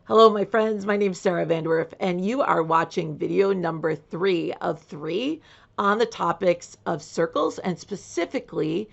Hello, my friends. My name is Sarah Vanderwerf, and you are watching video number 3 of 3 on the topics of circles and specifically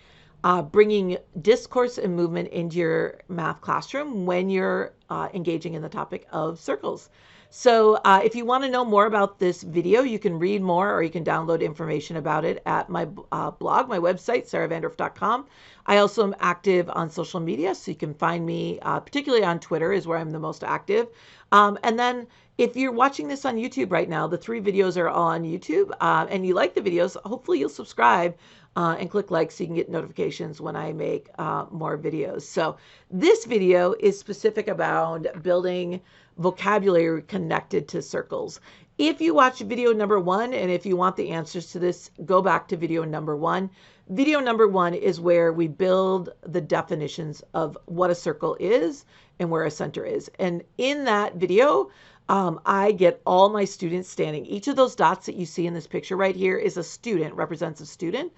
bringing discourse and movement into your math classroom when you're engaging in the topic of circles. So if you want to know more about this video, you can read more or you can download information about it at my blog, my website, sarahvanderwerf.com. I also am active on social media, so you can find me, particularly on Twitter is where I'm the most active. And then if you're watching this on YouTube right now, the 3 videos are all on YouTube, and you like the videos, hopefully you'll subscribe and click like so you can get notifications when I make more videos. So this video is specific about building vocabulary connected to circles. If you watch video number 1, and if you want the answers to this, go back to video number 1. Video number 1 is where we build the definitions of what a circle is and where a center is. And in that video, I get all my students standing. Each of those dots that you see in this picture right here is a student, represents a student.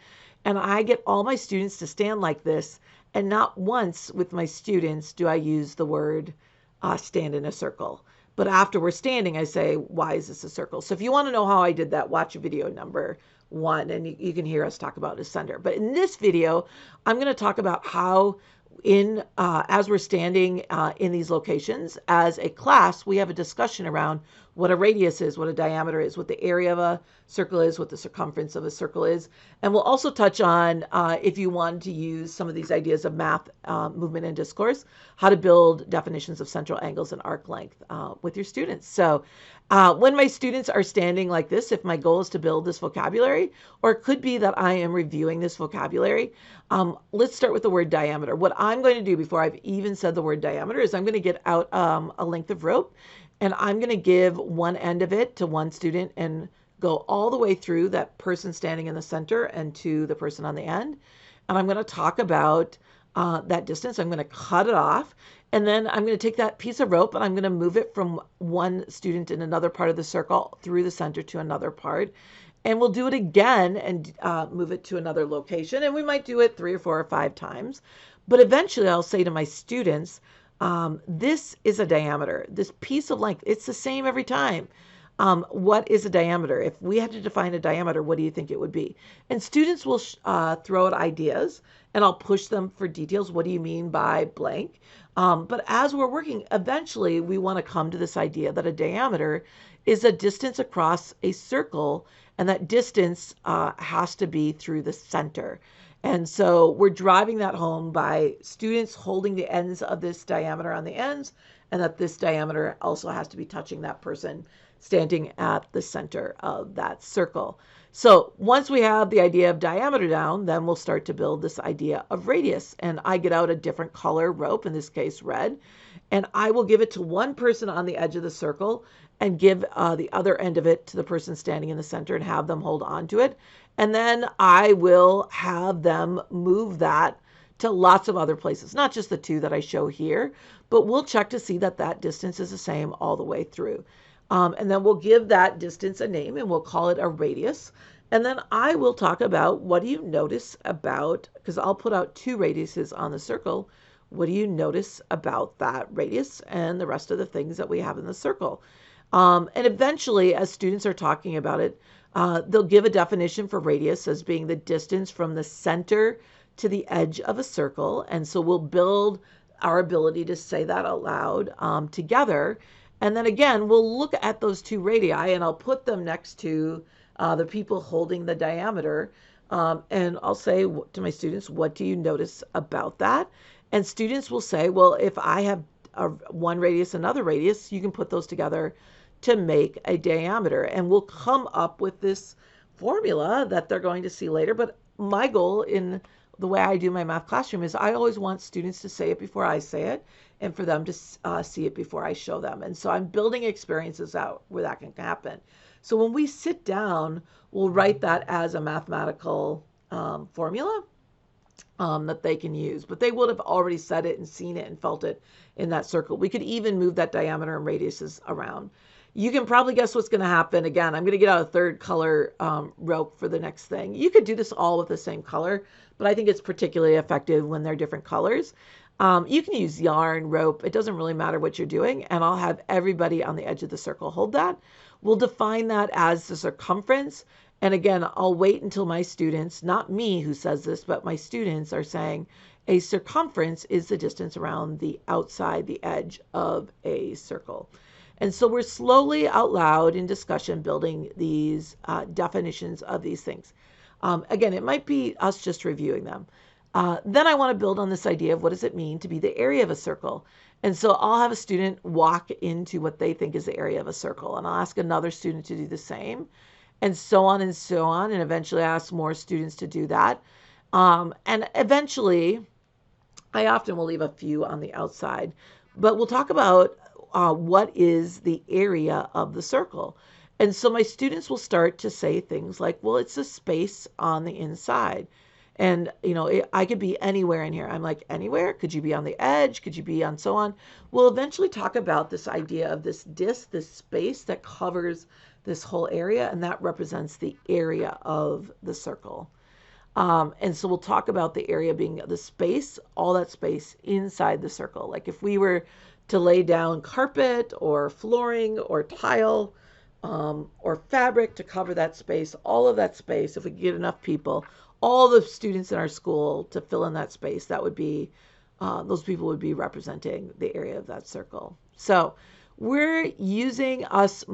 And I get all my students to stand like this. And not once with my students do I use the word stand in a circle. But after we're standing, I say, why is this a circle? So if you want to know how I did that, watch video number 1, and you can hear us talk about a center. But in this video, I'm going to talk about how as we're standing in these locations as a class, we have a discussion around what a radius is, what a diameter is, what the area of a circle is, what the circumference of a circle is. And we'll also touch on, if you want to use some of these ideas of math, movement, and discourse, how to build definitions of central angles and arc length with your students. So when my students are standing like this, if my goal is to build this vocabulary, or it could be that I am reviewing this vocabulary, let's start with the word diameter. What I'm going to do before I've even said the word diameter is I'm going to get out a length of rope, and I'm going to give one end of it to one student and go all the way through that person standing in the center and to the person on the end. And I'm going to talk about that distance. I'm going to cut it off. And then I'm going to take that piece of rope and I'm going to move it from one student in another part of the circle through the center to another part. And we'll do it again and move it to another location. And we might do it 3 or 4 or 5 times. But eventually I'll say to my students, this is a diameter. This piece of length, it's the same every time. What is a diameter? If we had to define a diameter, what do you think it would be? And students will throw out ideas, and I'll push them for details. What do you mean by blank? But as we're working, eventually we want to come to this idea that a diameter is a distance across a circle, and that distance has to be through the center. And so we're driving that home by students holding the ends of this diameter on the ends, and that this diameter also has to be touching that person standing at the center of that circle. So once we have the idea of diameter down, then we'll start to build this idea of radius. And I get out a different color rope, in this case red, and I will give it to one person on the edge of the circle and give the other end of it to the person standing in the center and have them hold on to it. And then I will have them move that to lots of other places, not just the 2 that I show here, but we'll check to see that that distance is the same all the way through. And then we'll give that distance a name and we'll call it a radius. And then I will talk about, what do you notice about, because I'll put out 2 radiuses on the circle. What do you notice about that radius and the rest of the things that we have in the circle? And eventually, as students are talking about it, they'll give a definition for radius as being the distance from the center to the edge of a circle. And so we'll build our ability to say that out loud together. And then again, we'll look at those 2 radii, and I'll put them next to the people holding the diameter. And I'll say to my students, what do you notice about that? And students will say, well, if I have one radius, another radius, you can put those together to make a diameter. And we'll come up with this formula that they're going to see later. But my goal in the way I do my math classroom is I always want students to say it before I say it, and for them to see it before I show them. And so I'm building experiences out where that can happen. So when we sit down, we'll write that as a mathematical formula that they can use. But they would have already said it and seen it and felt it in that circle. We could even move that diameter and radiuses around. You can probably guess what's going to happen. Again, I'm going to get out a 3rd color rope for the next thing. You could do this all with the same color, but I think it's particularly effective when they're different colors. You can use yarn, rope. It doesn't really matter what you're doing. And I'll have everybody on the edge of the circle hold that. We'll define that as the circumference. And again, I'll wait until my students, not me who says this, but my students are saying a circumference is the distance around the outside, the edge of a circle. And so we're slowly out loud in discussion building these definitions of these things. Again, it might be us just reviewing them. Then I want to build on this idea of what does it mean to be the area of a circle. And so I'll have a student walk into what they think is the area of a circle, and I'll ask another student to do the same, and so on and so on. And eventually I ask more students to do that. And eventually, I often will leave a few on the outside, but we'll talk about what is the area of the circle. And so my students will start to say things like, well, it's a space on the inside. And, I could be anywhere in here. I'm like, anywhere? Could you be on the edge? Could you be on so on? We'll eventually talk about this idea of this disc, this space that covers this whole area, and that represents the area of the circle. And so we'll talk about the area being the space, all that space inside the circle. Like if we were to lay down carpet or flooring or tile or fabric to cover that space, all of that space, if we could get enough people, all the students in our school to fill in that space, that would be, those people would be representing the area of that circle. So we're using us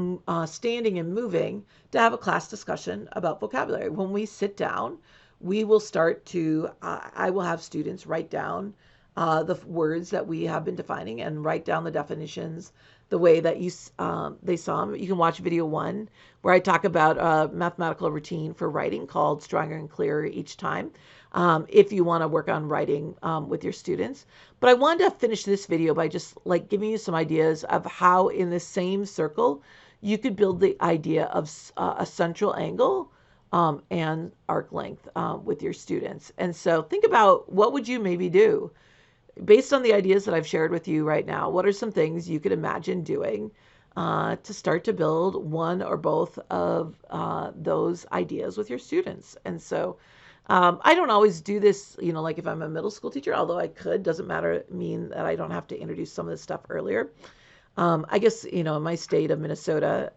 standing and moving to have a class discussion about vocabulary. When we sit down, we will start to, I will have students write down the words that we have been defining and write down the definitions the way that they saw them. You can watch video 1 where I talk about a mathematical routine for writing called Stronger and Clearer Each Time, if you want to work on writing with your students. But I wanted to finish this video by just like giving you some ideas of how in the same circle you could build the idea of a central angle and arc length with your students. And so think about what would you maybe do based on the ideas that I've shared with you right now. What are some things you could imagine doing to start to build one or both of those ideas with your students? And so I don't always do this, like if I'm a middle school teacher, although I could, doesn't mean that I don't have to introduce some of this stuff earlier. I guess, in my state of Minnesota,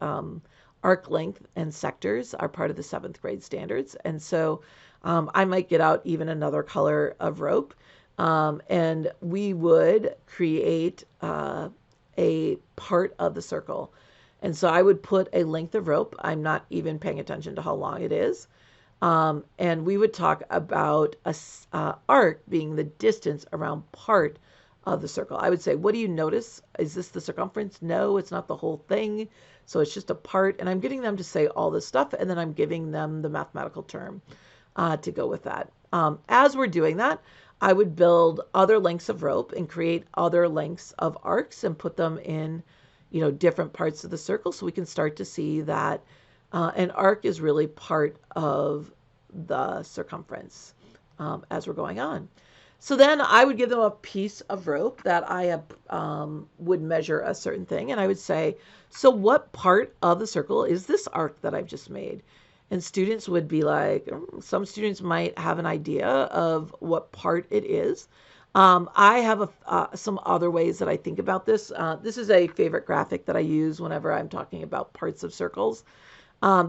arc length and sectors are part of the 7th grade standards. And so I might get out even another color of rope. And we would create a part of the circle. And so I would put a length of rope. I'm not even paying attention to how long it is. And we would talk about a arc being the distance around part of the circle. I would say, what do you notice? Is this the circumference? No, it's not the whole thing. So it's just a part. And I'm getting them to say all this stuff, and then I'm giving them the mathematical term to go with that. As we're doing that, I would build other lengths of rope and create other lengths of arcs and put them in, different parts of the circle so we can start to see that an arc is really part of the circumference as we're going on. So then I would give them a piece of rope that I would measure a certain thing, and I would say, so what part of the circle is this arc that I've just made? And students would be like, some students might have an idea of what part it is. I have some other ways that I think about this. This is a favorite graphic that I use whenever I'm talking about parts of circles.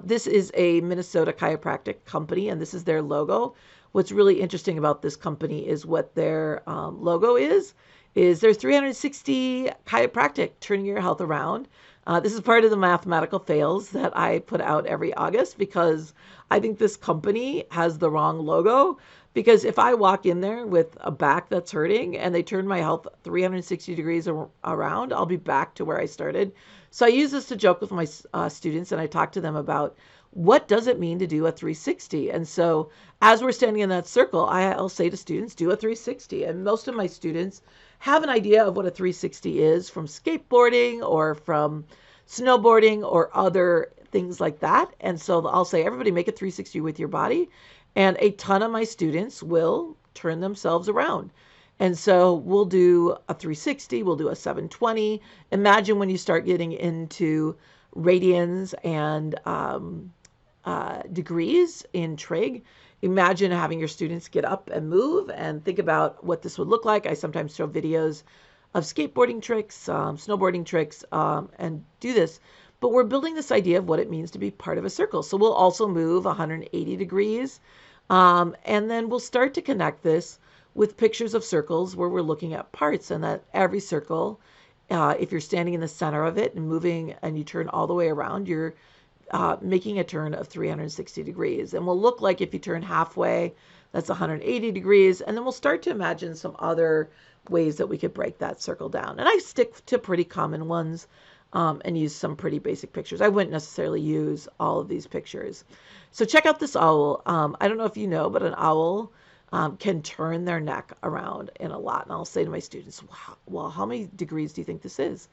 This is a Minnesota chiropractic company, and this is their logo. What's really interesting about this company is what their logo is their 360 chiropractic, turning your health around. This is part of the mathematical fails that I put out every August because I think this company has the wrong logo. Because if I walk in there with a back that's hurting and they turn my health 360 degrees around, I'll be back to where I started. So I use this to joke with my students, and I talk to them about what does it mean to do a 360. And so as we're standing in that circle, I'll say to students, do a 360. And most of my students have an idea of what a 360 is from skateboarding or from snowboarding or other things like that. And so I'll say, everybody make a 360 with your body. And a ton of my students will turn themselves around. And so we'll do a 360, we'll do a 720. Imagine when you start getting into radians and degrees in trig, imagine having your students get up and move and think about what this would look like. I sometimes show videos of skateboarding tricks, snowboarding tricks, and do this. But we're building this idea of what it means to be part of a circle. So we'll also move 180 degrees. And then we'll start to connect this with pictures of circles where we're looking at parts, and that every circle, if you're standing in the center of it and moving and you turn all the way around, you're making a turn of 360 degrees. And will look like if you turn halfway, that's 180 degrees. And then we'll start to imagine some other ways that we could break that circle down. And I stick to pretty common ones and use some pretty basic pictures. I wouldn't necessarily use all of these pictures. So check out this owl. I don't know if you know, but an owl can turn their neck around in a lot. And I'll say to my students, wow, well, how many degrees do you think this is?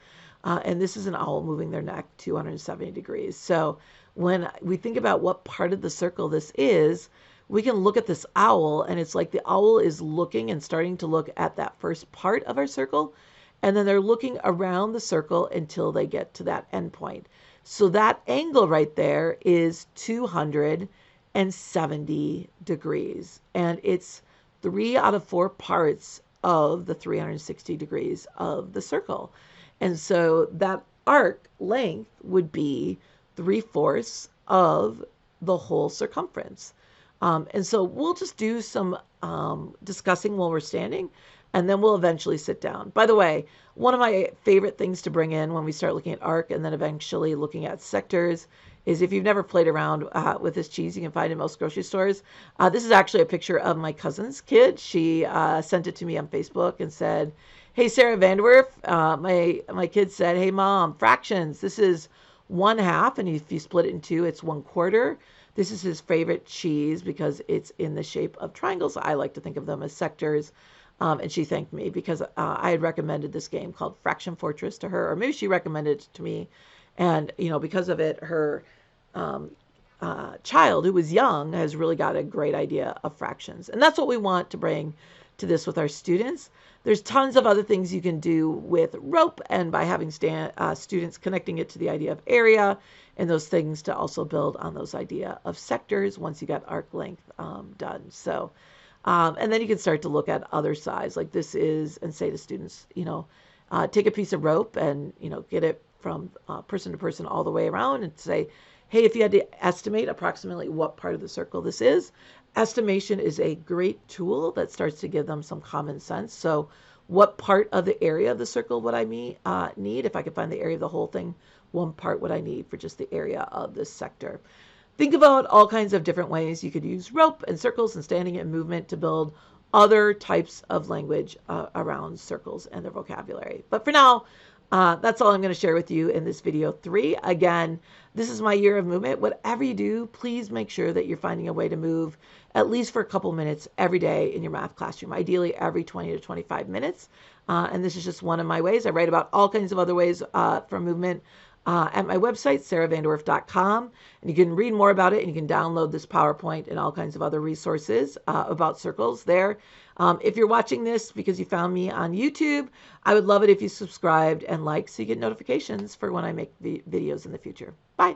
And this is an owl moving their neck 270 degrees. So when we think about what part of the circle this is, we can look at this owl, and it's like the owl is looking and starting to look at that first part of our circle, and then they're looking around the circle until they get to that end point. So that angle right there is 270 degrees, and it's 3 out of 4 parts of the 360 degrees of the circle. And so that arc length would be 3/4 of the whole circumference. And so we'll just do some discussing while we're standing, and then we'll eventually sit down. By the way, one of my favorite things to bring in when we start looking at arc and then eventually looking at sectors is, if you've never played around with this cheese, you can find it in most grocery stores. This is actually a picture of my cousin's kid. She sent it to me on Facebook and said, "Hey, Sarah Vanderwerf, my kid said, hey, Mom, fractions. This is 1/2, and if you split it in 2, it's 1/4. This is his favorite cheese because it's in the shape of triangles. I like to think of them as sectors." And she thanked me because I had recommended this game called Fraction Fortress to her, or maybe she recommended it to me. And, because of it, her child, who was young, has really got a great idea of fractions. And that's what we want to bring to this with our students. There's tons of other things you can do with rope, and by having students connecting it to the idea of area and those things to also build on those idea of sectors once you got arc length done. So, and then you can start to look at other sides like this is, and say to students, take a piece of rope and, get it from person to person all the way around, and say, hey, if you had to estimate approximately what part of the circle this is, estimation is a great tool that starts to give them some common sense. So what part of the area of the circle would I need? If I could find the area of the whole thing, one part would I need for just the area of this sector? Think about all kinds of different ways you could use rope and circles and standing and movement to build other types of language around circles and their vocabulary. But for now, that's all I'm going to share with you in this video 3. Again, this is my year of movement. Whatever you do, please make sure that you're finding a way to move at least for a couple minutes every day in your math classroom, ideally every 20 to 25 minutes. And this is just one of my ways. I write about all kinds of other ways for movement at my website, sarahvanderwerf.com. And you can read more about it, and you can download this PowerPoint and all kinds of other resources about circles there. If you're watching this because you found me on YouTube, I would love it if you subscribed and liked so you get notifications for when I make videos in the future. Bye.